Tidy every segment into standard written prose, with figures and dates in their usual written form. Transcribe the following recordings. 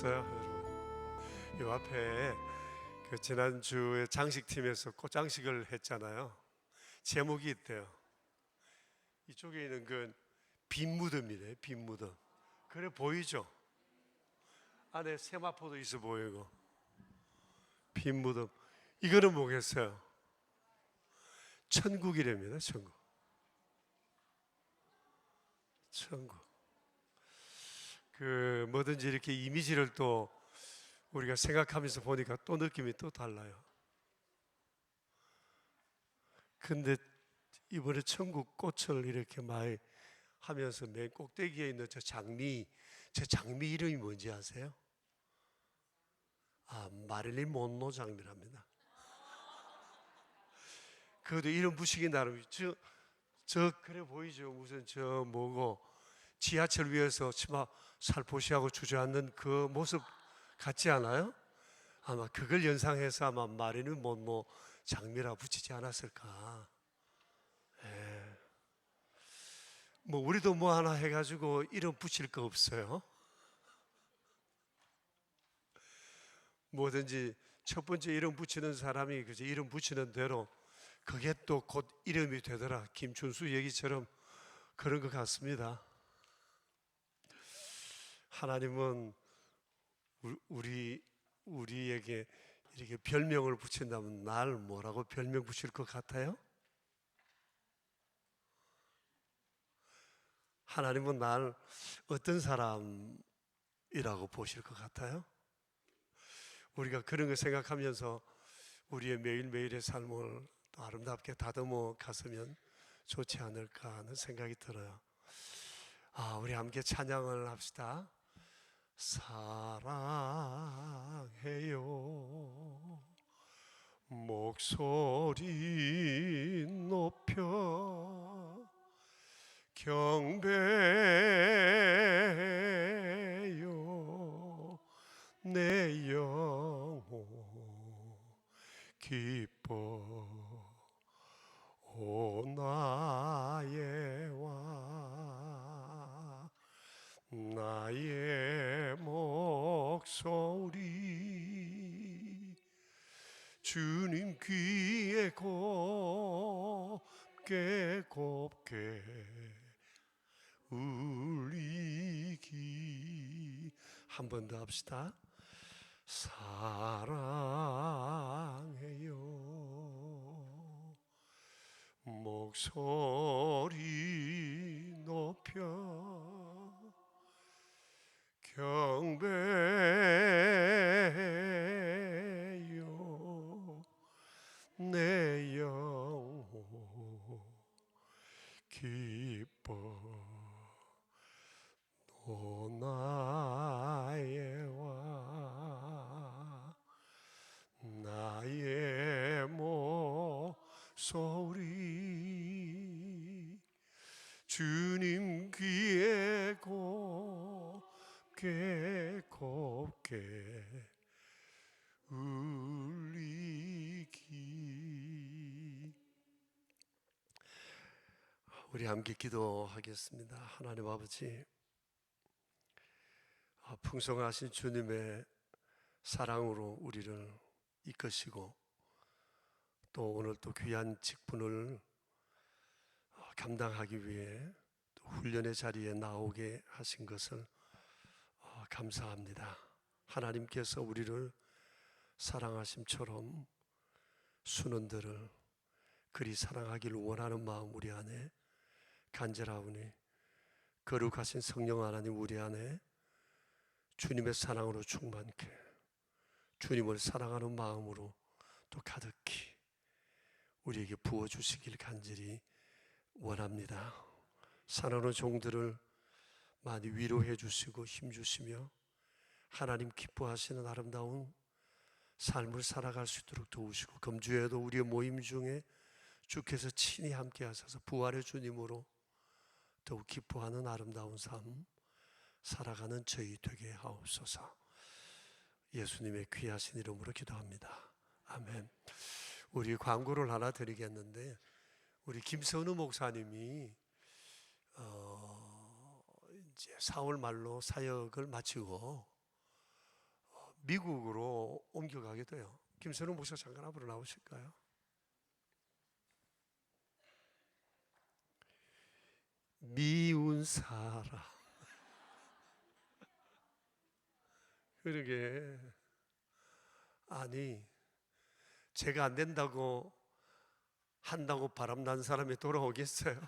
여러분, 요 앞에 지난주에 장식팀에서 꽃장식을 했잖아요. 제목이 있대요. 이쪽에 있는 빈 무덤이래. 빈 무덤. 그래 보이죠? 안에 세마포도 있어 보이고. 빈 무덤. 이거는 뭐겠어요? 천국이랍니다. 천국. 천국. 뭐든지 이렇게 이미지를 또 우리가 생각하면서 보니까 또 느낌이 또 달라요. 근데 이번에 천국 꽃을 이렇게 많이 하면서 맨 꼭대기에 있는 저 장미 이름이 뭔지 아세요? 마릴린 monroe 장미랍니다. 그것도 이름 붙이기 나름. 그래 보이죠? 무슨 지하철 위에서 치마 살포시하고 주저앉는 그 모습 같지 않아요? 아마 그걸 연상해서 아마 마릴린 monroe 장미라 붙이지 않았을까. 예. 우리도 뭐 하나 해가지고 이름 붙일 거 없어요? 뭐든지 첫 번째 이름 붙이는 사람이 그저 이름 붙이는 대로 그게 또 곧 이름이 되더라. 김춘수 얘기처럼 그런 것 같습니다. 하나님은 우리에게 이렇게 별명을 붙인다면 날 뭐라고 별명 붙일 것 같아요? 하나님은 날 어떤 사람이라고 보실 것 같아요? 우리가 그런 걸 생각하면서 우리의 매일매일의 삶을 또 아름답게 다듬어 갔으면 좋지 않을까 하는 생각이 들어요. 우리 함께 찬양을 합시다. 사랑해요. 목소리 높여 경배요. 내 영혼 기뻐. 오 나의 왕 나의 목소리 주님 귀에 곱게 울리기. 한 번 더 합시다. 사랑해요. 목소리 높여 경배요. 내 영혼 기뻐. 오 나의 왕 나의 목소리 주님 귀에 곱게 울리기. 우리 함께 기도하겠습니다. 하나님 아버지, 풍성하신 주님의 사랑으로 우리를 이끄시고 또 오늘 또 귀한 직분을 감당하기 위해 또 훈련의 자리에 나오게 하신 것을 감사합니다. 하나님께서 우리를 사랑하심처럼 순원들을 그리 사랑하기를 원하는 마음 우리 안에 간절하오니 거룩하신 성령 하나님 우리 안에 주님의 사랑으로 충만케 주님을 사랑하는 마음으로 또 가득히 우리에게 부어주시길 간절히 원합니다. 사랑하는 종들을 많이 위로해 주시고 힘주시며 하나님 기뻐하시는 아름다운 삶을 살아갈 수 있도록 도우시고 금주에도 우리의 모임 중에 주께서 친히 함께 하셔서 부활의 주님으로 더욱 기뻐하는 아름다운 삶 살아가는 저희 되게 하옵소서. 예수님의 귀하신 이름으로 기도합니다. 아멘. 우리 광고를 하나 드리겠는데 우리 김선우 목사님이 이제 4월 말로 사역을 마치고 미국으로 옮겨가게 돼요. 김선우 목사 잠깐 앞으로 나오실까요? 미운 사람. 그러게, 아니, 제가 안 된다고 한다고 바람난 사람이 돌아오겠어요?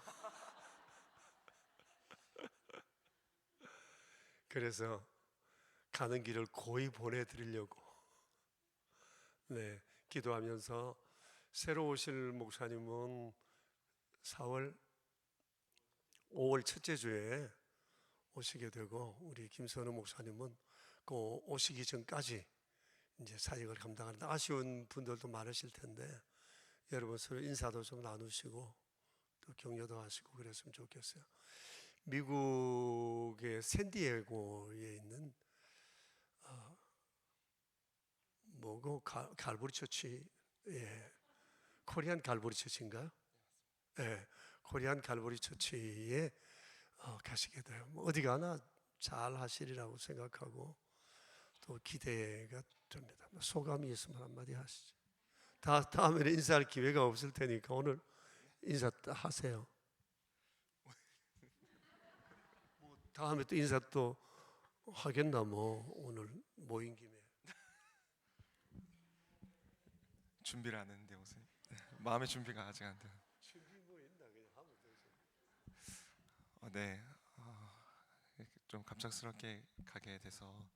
그래서 가는 길을 고이 보내드리려고 기도하면서, 새로 오실 목사님은 4월 5월 첫째 주에 오시게 되고, 우리 김선우 목사님은 그 오시기 전까지 이제 사역을 감당하는데, 아쉬운 분들도 많으실 텐데 여러분 서로 인사도 좀 나누시고 또 격려도 하시고 그랬으면 좋겠어요. 미국의 샌디에고에 있는 뭐고 갈보리 처치, 코리안 갈보리 처치인가요? 예, 코리안 갈보리 처치에 가시게 돼요. 뭐 어디 가나 잘 하시리라고 생각하고 또 기대가 됩니다. 소감이 있으면 한마디 하시죠. 다음에는 인사할 기회가 없을 테니까 오늘 인사 하세요. 뭐 다음에 또 인사 또 하겠나 뭐 오늘 모인 김에. 준비를 안 했는데 무슨 마음의 준비가 아직 안 돼요. 준비 뭐 있나 그냥 하면 되죠. 네, 이렇게 좀 갑작스럽게 가게 돼서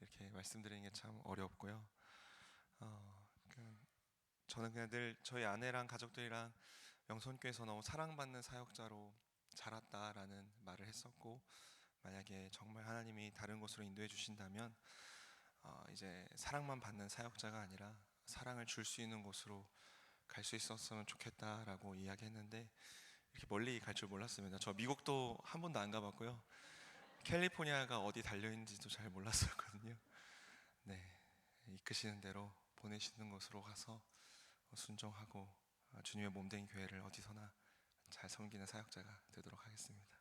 이렇게 말씀드리는 게 참 어렵고요. 저는 그냥 늘 저희 아내랑 가족들이랑 영선교회에서 너무 사랑받는 사역자로 자랐다라는 말을 했었고, 만약에 정말 하나님이 다른 곳으로 인도해 주신다면 이제 사랑만 받는 사역자가 아니라 사랑을 줄 수 있는 곳으로 갈 수 있었으면 좋겠다라고 이야기했는데, 이렇게 멀리 갈 줄 몰랐습니다. 저 미국도 한 번도 안 가봤고요. 캘리포니아가 어디 달려 있는지도 잘 몰랐었거든요. 네, 이끄시는 대로 보내시는 곳으로 가서 순종하고 주님의 몸된 교회를 어디서나 잘 섬기는 사역자가 되도록 하겠습니다.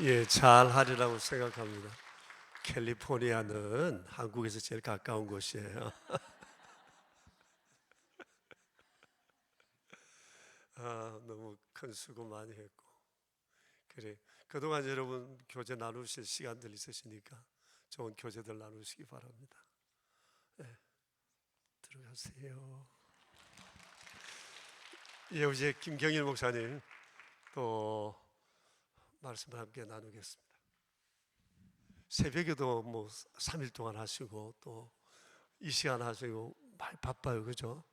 예, 잘 하리라고 생각합니다. 캘리포니아는 한국에서 제일 가까운 곳이에요. 너무 큰 수고 많이 했고, 그래, 그동안 여러분 교제 나누실 시간들 있으시니까 좋은 교제들 나누시기 바랍니다. 들어가세요. 예, 이제 김경일 목사님 또 말씀을 함께 나누겠습니다. 새벽에도 뭐 3일 동안 하시고 또 이 시간 하시고 많이 바빠요, 그죠?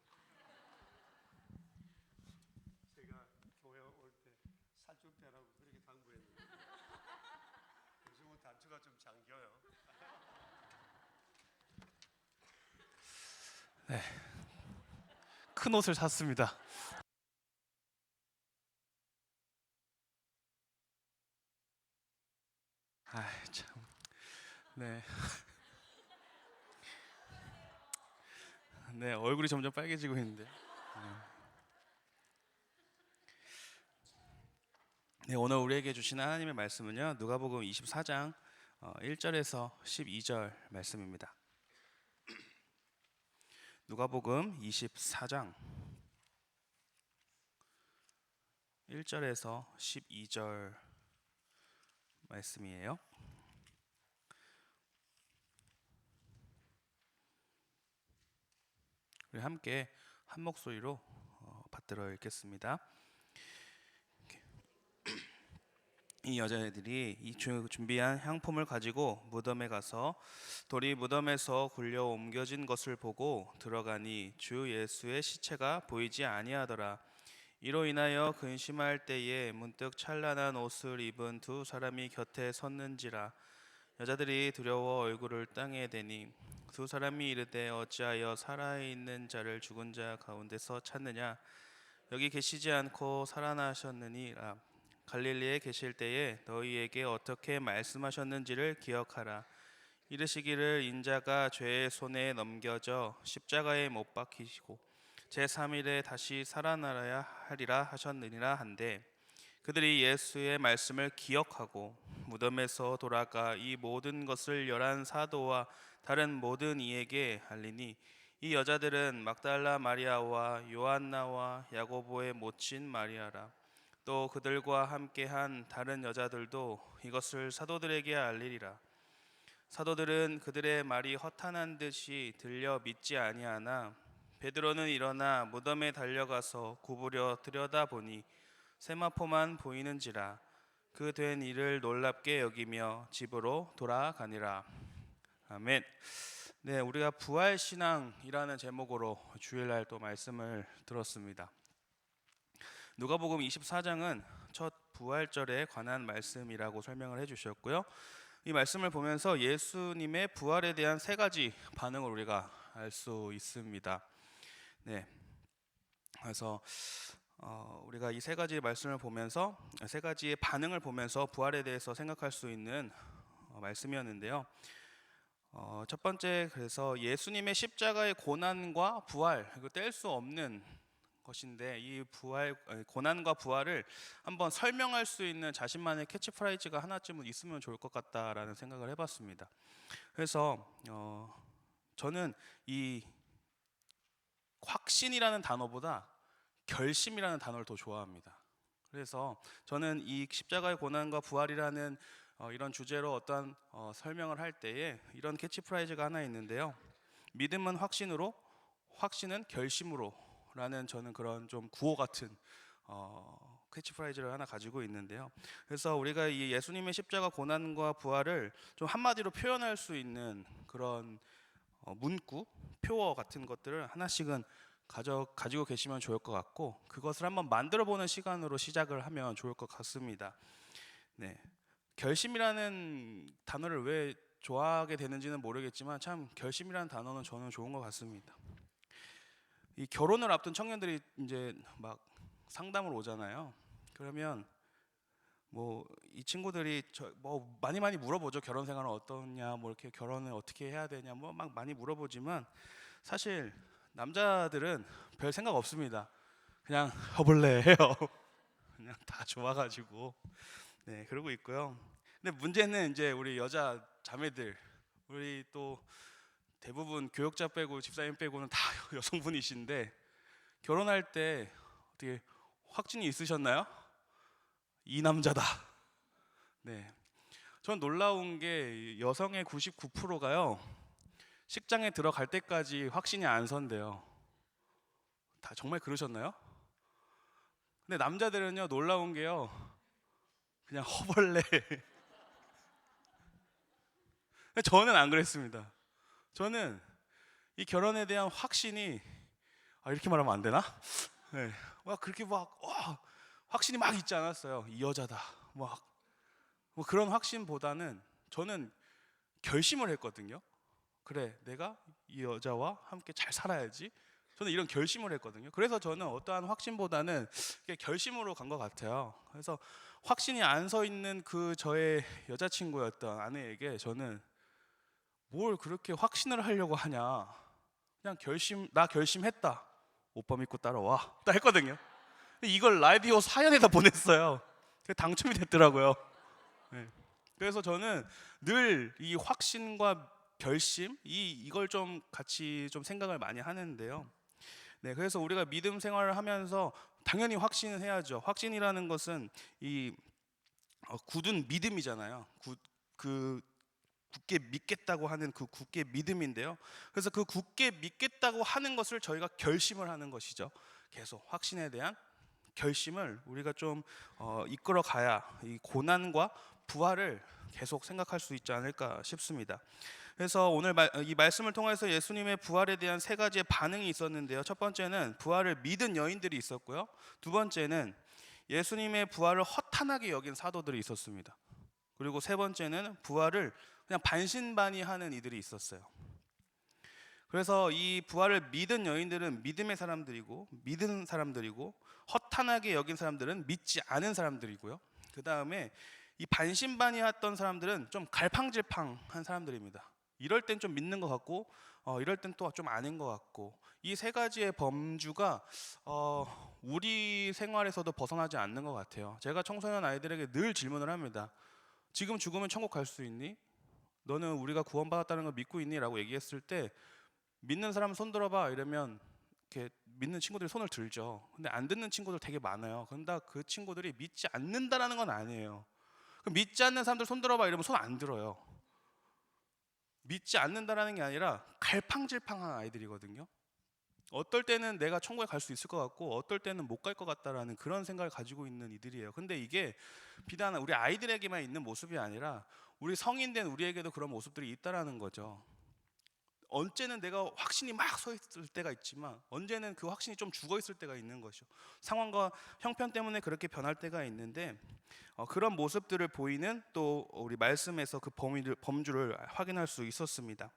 제가 교회 올 때 살 좀 빼라고 그렇게 당부했는데 요즘은 단추가 좀 잠겨요. 큰 옷을 샀습니다. 아, 참. 네. 네, 얼굴이 점점 빨개지고 있는데. 네, 오늘 우리에게 주신 하나님의 말씀은요. 누가복음 24장 1절에서 12절 말씀입니다. 누가복음 24장 1절에서 12절 말씀이에요. 우리 함께 한 목소리로 받들어 읽겠습니다. 이 여자애들이 이 준비한 향품을 가지고 무덤에 가서 돌이 무덤에서 굴려 옮겨진 것을 보고 들어가니 주 예수의 시체가 보이지 아니하더라. 이로 인하여 근심할 때에 문득 찬란한 옷을 입은 두 사람이 곁에 섰는지라. 여자들이 두려워 얼굴을 땅에 대니 두 사람이 이르되 어찌하여 살아있는 자를 죽은 자 가운데서 찾느냐. 여기 계시지 않고 살아나셨느니라. 갈릴리에 계실 때에 너희에게 어떻게 말씀하셨는지를 기억하라. 이르시기를 인자가 죄의 손에 넘겨져 십자가에 못 박히시고 제3일에 다시 살아나야 하리라 하셨느니라 한데, 그들이 예수의 말씀을 기억하고 무덤에서 돌아가 이 모든 것을 11 사도와 다른 모든 이에게 알리니 이 여자들은 막달라 마리아와 요한나와 야고보의 모친 마리아라. 또 그들과 함께한 다른 여자들도 이것을 사도들에게 알리리라. 사도들은 그들의 말이 허탄한 듯이 들려 믿지 아니하나 베드로는 일어나 무덤에 달려가서 구부려 들여다보니 세마포만 보이는지라. 그 된 일을 놀랍게 여기며 집으로 돌아가니라. 아멘. 네, 우리가 부활 신앙이라는 제목으로 주일날 또 말씀을 들었습니다. 누가복음 24장은 첫 부활절에 관한 말씀이라고 설명을 해주셨고요. 이 말씀을 보면서 예수님의 부활에 대한 3가지 반응을 우리가 알 수 있습니다. 네, 그래서 우리가 이 3가지 말씀을 보면서 3가지의 반응을 보면서 부활에 대해서 생각할 수 있는 말씀이었는데요. 첫 번째, 그래서 예수님의 십자가의 고난과 부활, 이거 뗄 수 없는 것인데 이 부활, 고난과 부활을 한번 설명할 수 있는 자신만의 캐치프라이즈가 하나쯤은 있으면 좋을 것 같다라는 생각을 해봤습니다. 그래서 저는 이 확신이라는 단어보다 결심이라는 단어를 더 좋아합니다. 그래서 저는 이 십자가의 고난과 부활이라는 이런 주제로 어떠한 설명을 할 때에 이런 캐치프라이즈가 하나 있는데요. 믿음은 확신으로, 확신은 결심으로 라는 저는 그런 좀 구호 같은 캐치프라이즈를 하나 가지고 있는데요. 그래서 우리가 이 예수님의 십자가 고난과 부활을 좀 한마디로 표현할 수 있는 그런 문구, 표어 같은 것들을 하나씩은 가지고 계시면 좋을 것 같고, 그것을 한번 만들어 보는 시간으로 시작을 하면 좋을 것 같습니다. 네, 결심이라는 단어를 왜 좋아하게 되는지는 모르겠지만 참 결심이라는 단어는 저는 좋은 것 같습니다. 이 결혼을 앞둔 청년들이 이제 막 상담을 오잖아요. 그러면 뭐 이 친구들이 뭐 많이 물어보죠. 결혼 생활은 어떠냐, 뭐 이렇게 결혼을 어떻게 해야 되냐, 뭐 막 많이 물어보지만 사실 남자들은 별 생각 없습니다. 그냥 해볼래 해요. 그냥 다 좋아가지고 네, 그러고 있고요. 근데 문제는 이제 우리 여자 자매들, 우리 또 대부분 교역자 빼고 집사님 빼고는 다 여성분이신데 결혼할 때 어떻게 확신이 있으셨나요? 이 남자다. 네, 전 놀라운 게 여성의 99%가요 식장에 들어갈 때까지 확신이 안 선대요. 다 정말 그러셨나요? 근데 남자들은요 놀라운 게요 그냥 허벌레. 저는 안 그랬습니다. 저는 이 결혼에 대한 확신이 이렇게 말하면 안 되나? 네, 막 그렇게 막 확신이 막 있지 않았어요. 이 여자다 막 뭐 그런 확신보다는 저는 결심을 했거든요. 그래, 내가 이 여자와 함께 잘 살아야지. 저는 이런 결심을 했거든요. 그래서 저는 어떠한 확신보다는 결심으로 간 것 같아요. 그래서 확신이 안 서 있는 그 저의 여자친구였던 아내에게 저는 뭘 그렇게 확신을 하려고 하냐, 그냥 나 결심했다, 오빠 믿고 따라와, 딱 했거든요. 이걸 라디오 사연에다 보냈어요. 당첨이 됐더라고요. 네. 그래서 저는 늘 이 확신과 결심, 이걸 좀 같이 좀 생각을 많이 하는데요. 네, 그래서 우리가 믿음 생활을 하면서 당연히 확신을 해야죠. 확신이라는 것은 이 굳은 믿음이잖아요. 굳게 믿겠다고 하는 그 굳게 믿음인데요. 그래서 그 굳게 믿겠다고 하는 것을 저희가 결심을 하는 것이죠. 계속 확신에 대한 결심을 우리가 좀 이끌어 가야 이 고난과 부활을 계속 생각할 수 있지 않을까 싶습니다. 그래서 오늘 이 말씀을 통해서 예수님의 부활에 대한 3가지의 반응이 있었는데요. 첫 번째는 부활을 믿은 여인들이 있었고요. 두 번째는 예수님의 부활을 허탄하게 여긴 사도들이 있었습니다. 그리고 세 번째는 부활을 그냥 반신반의하는 이들이 있었어요. 그래서 이 부활을 믿은 여인들은 믿음의 사람들이고, 믿은 사람들이고, 허탄하게 여긴 사람들은 믿지 않은 사람들이고요. 그 다음에 이 반신반의했던 사람들은 좀 갈팡질팡한 사람들입니다. 이럴 땐 좀 믿는 것 같고 이럴 땐 또 좀 아닌 것 같고, 이 세 가지의 범주가 우리 생활에서도 벗어나지 않는 것 같아요. 제가 청소년 아이들에게 늘 질문을 합니다. 지금 죽으면 천국 갈 수 있니? 너는 우리가 구원받았다는 걸 믿고 있니? 라고 얘기했을 때 믿는 사람 손 들어봐 이러면 이렇게 믿는 친구들이 손을 들죠. 근데 안 듣는 친구들 되게 많아요. 근데 그 친구들이 믿지 않는다라는 건 아니에요. 그럼 믿지 않는 사람들 손 들어봐 이러면 손 안 들어요. 믿지 않는다라는 게 아니라 갈팡질팡한 아이들이거든요. 어떨 때는 내가 천국에 갈 수 있을 것 같고 어떨 때는 못 갈 것 같다라는 그런 생각을 가지고 있는 이들이에요. 근데 이게 비단 우리 아이들에게만 있는 모습이 아니라 우리 성인된 우리에게도 그런 모습들이 있다라는 거죠. 언제는 내가 확신이 막 서 있을 때가 있지만 언제는 그 확신이 좀 죽어 있을 때가 있는 것이죠. 상황과 형편 때문에 그렇게 변할 때가 있는데 그런 모습들을 보이는 또 우리 말씀에서 그 범주를 확인할 수 있었습니다.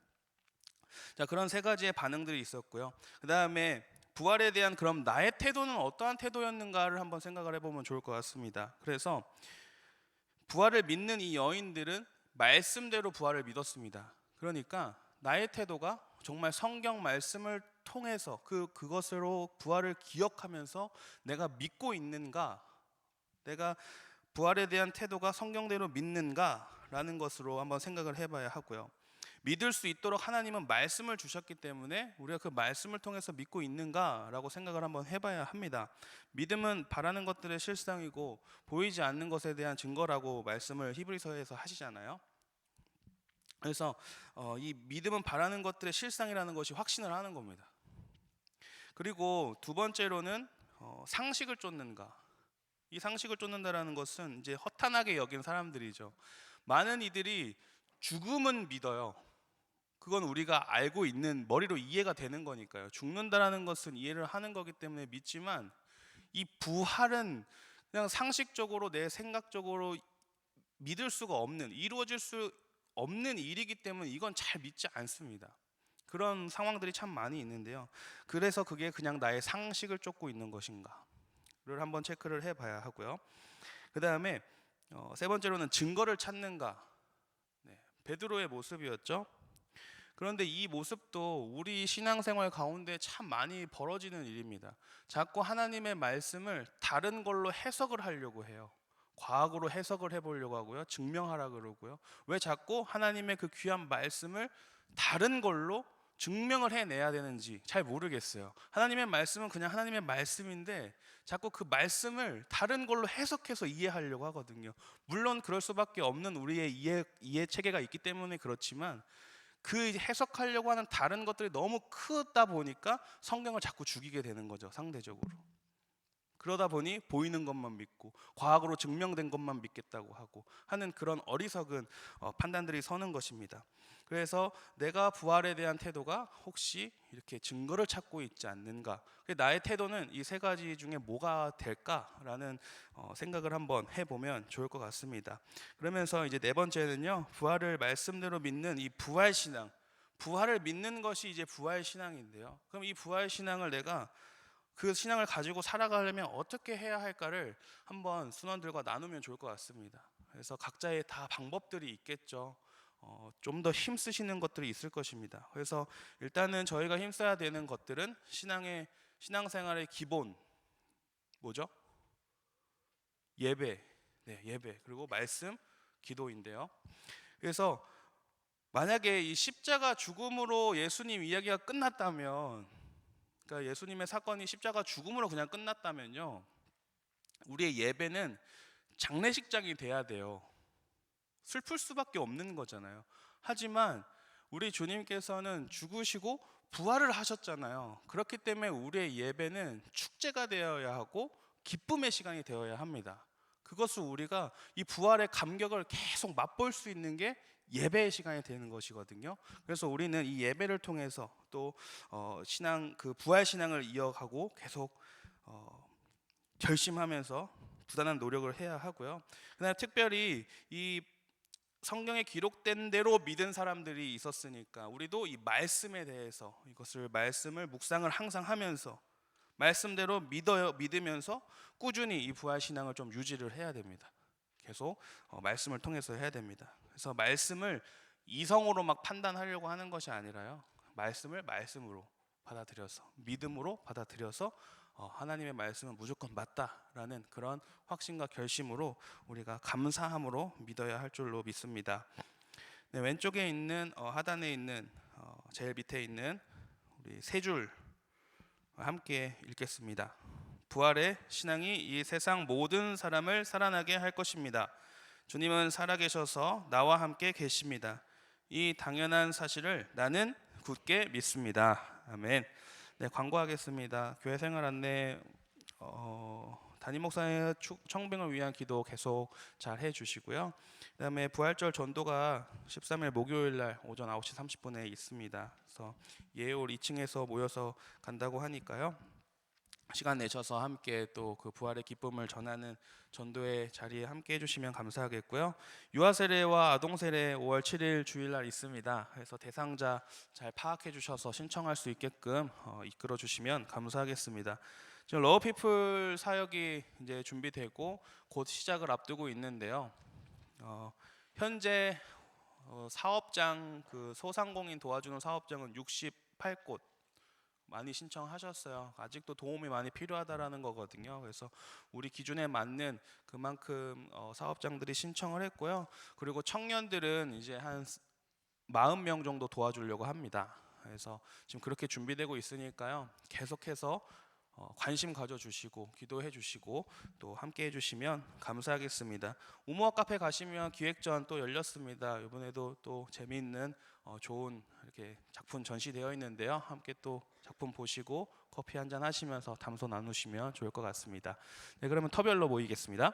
자, 그런 세 가지의 반응들이 있었고요. 그 다음에 부활에 대한 그럼 나의 태도는 어떠한 태도였는가를 한번 생각을 해보면 좋을 것 같습니다. 그래서 부활을 믿는 이 여인들은 말씀대로 부활을 믿었습니다. 그러니까 나의 태도가 정말 성경 말씀을 통해서 그것으로 부활을 기억하면서 내가 믿고 있는가, 내가 부활에 대한 태도가 성경대로 믿는가라는 것으로 한번 생각을 해봐야 하고요. 믿을 수 있도록 하나님은 말씀을 주셨기 때문에 우리가 그 말씀을 통해서 믿고 있는가라고 생각을 한번 해봐야 합니다. 믿음은 바라는 것들의 실상이고 보이지 않는 것에 대한 증거라고 말씀을 히브리서에서 하시잖아요. 그래서 이 믿음은 바라는 것들의 실상이라는 것이 확신을 하는 겁니다. 그리고 두 번째로는 상식을 쫓는가. 이 상식을 쫓는다라는 것은 이제 허탄하게 여긴 사람들이죠. 많은 이들이 죽음은 믿어요. 그건 우리가 알고 있는, 머리로 이해가 되는 거니까요. 죽는다라는 것은 이해를 하는 거기 때문에 믿지만 이 부활은 그냥 상식적으로 내 생각적으로 믿을 수가 없는, 이루어질 수 없는 일이기 때문에 이건 잘 믿지 않습니다. 그런 상황들이 참 많이 있는데요. 그래서 그게 그냥 나의 상식을 쫓고 있는 것인가를 한번 체크를 해봐야 하고요. 그 다음에 세 번째로는 증거를 찾는가. 베드로의 모습이었죠. 그런데 이 모습도 우리 신앙생활 가운데 참 많이 벌어지는 일입니다. 자꾸 하나님의 말씀을 다른 걸로 해석을 하려고 해요. 과학으로 해석을 해보려고 하고요. 증명하라 그러고요. 왜 자꾸 하나님의 그 귀한 말씀을 다른 걸로 증명을 해내야 되는지 잘 모르겠어요. 하나님의 말씀은 그냥 하나님의 말씀인데 자꾸 그 말씀을 다른 걸로 해석해서 이해하려고 하거든요. 물론 그럴 수밖에 없는 우리의 이해 체계가 있기 때문에 그렇지만 그 해석하려고 하는 다른 것들이 너무 크다 보니까 성경을 자꾸 죽이게 되는 거죠, 상대적으로. 그러다 보니 보이는 것만 믿고 과학으로 증명된 것만 믿겠다고 하고 하는 그런 어리석은 판단들이 서는 것입니다. 그래서 내가 부활에 대한 태도가 혹시 이렇게 증거를 찾고 있지 않는가, 나의 태도는 이 세 가지 중에 뭐가 될까라는 생각을 한번 해보면 좋을 것 같습니다. 그러면서 이제 네 번째는요, 부활을 말씀대로 믿는 이 부활신앙, 부활을 믿는 것이 이제 부활신앙인데요. 그럼 이 부활신앙을 내가 그 신앙을 가지고 살아가려면 어떻게 해야 할까를 한번 순원들과 나누면 좋을 것 같습니다. 그래서 각자의 다 방법들이 있겠죠. 좀 더 힘쓰시는 것들이 있을 것입니다. 그래서 일단은 저희가 힘써야 되는 것들은 신앙생활의 기본 뭐죠? 예배, 예배 그리고 말씀, 기도인데요. 그래서 만약에 이 십자가 죽음으로 예수님 이야기가 끝났다면, 그러니까 예수님의 사건이 십자가 죽음으로 그냥 끝났다면요, 우리의 예배는 장례식장이 돼야 돼요. 슬플 수밖에 없는 거잖아요. 하지만 우리 주님께서는 죽으시고 부활을 하셨잖아요. 그렇기 때문에 우리의 예배는 축제가 되어야 하고 기쁨의 시간이 되어야 합니다. 그것을 우리가 이 부활의 감격을 계속 맛볼 수 있는 게 예배의 시간이 되는 것이거든요. 그래서 우리는 이 예배를 통해서 또 신앙, 그 부활 신앙을 이어가고 계속 결심하면서 부단한 노력을 해야 하고요. 그다음에 특별히 이 성경에 기록된 대로 믿은 사람들이 있었으니까 우리도 이 말씀에 대해서 말씀을 묵상을 항상 하면서 말씀대로 믿으면서 꾸준히 이 부활 신앙을 좀 유지를 해야 됩니다. 계속 말씀을 통해서 해야 됩니다. 그래서 말씀을 이성으로 막 판단하려고 하는 것이 아니라요. 말씀을 말씀으로 받아들여서 믿음으로 받아들여서 하나님의 말씀은 무조건 맞다라는 그런 확신과 결심으로 우리가 감사함으로 믿어야 할 줄로 믿습니다. 네, 왼쪽에 있는 하단에 있는 제일 밑에 있는 우리 세 줄 함께 읽겠습니다. 부활의 신앙이 이 세상 모든 사람을 살아나게 할 것입니다. 주님은 살아계셔서 나와 함께 계십니다. 이 당연한 사실을 나는 굳게 믿습니다. 아멘. 네, 광고하겠습니다. 교회 생활 안내 담임 목사의 청빙을 위한 기도 계속 잘 해주시고요. 그다음에 부활절 전도가 13일 목요일 날 오전 9시 30분에 있습니다. 그래서 예올 2층에서 모여서 간다고 하니까요. 시간 내셔서 함께 또 그 부활의 기쁨을 전하는 전도의 자리에 함께 해주시면 감사하겠고요. 유아 세례와 아동 세례 5월 7일 주일날 있습니다. 그래서 대상자 잘 파악해 주셔서 신청할 수 있게끔 이끌어 주시면 감사하겠습니다. 지금 러브피플 사역이 이제 준비되고 곧 시작을 앞두고 있는데요. 현재 사업장 그 소상공인 도와주는 사업장은 68곳 많이 신청하셨어요. 아직도 도움이 많이 필요하다라는 거거든요. 그래서 우리 기준에 맞는 그만큼 사업장들이 신청을 했고요. 그리고 청년들은 이제 한 40명 정도 도와주려고 합니다. 그래서 지금 그렇게 준비되고 있으니까요. 계속해서 관심 가져주시고 기도해 주시고 또 함께 해주시면 감사하겠습니다. 우모학 카페 가시면 기획전 또 열렸습니다. 이번에도 또 재미있는 좋은 이렇게 작품 전시되어 있는데요. 함께 또 작품 보시고 커피 한잔 하시면서 담소 나누시면 좋을 것 같습니다. 네, 그러면 터별로 모이겠습니다.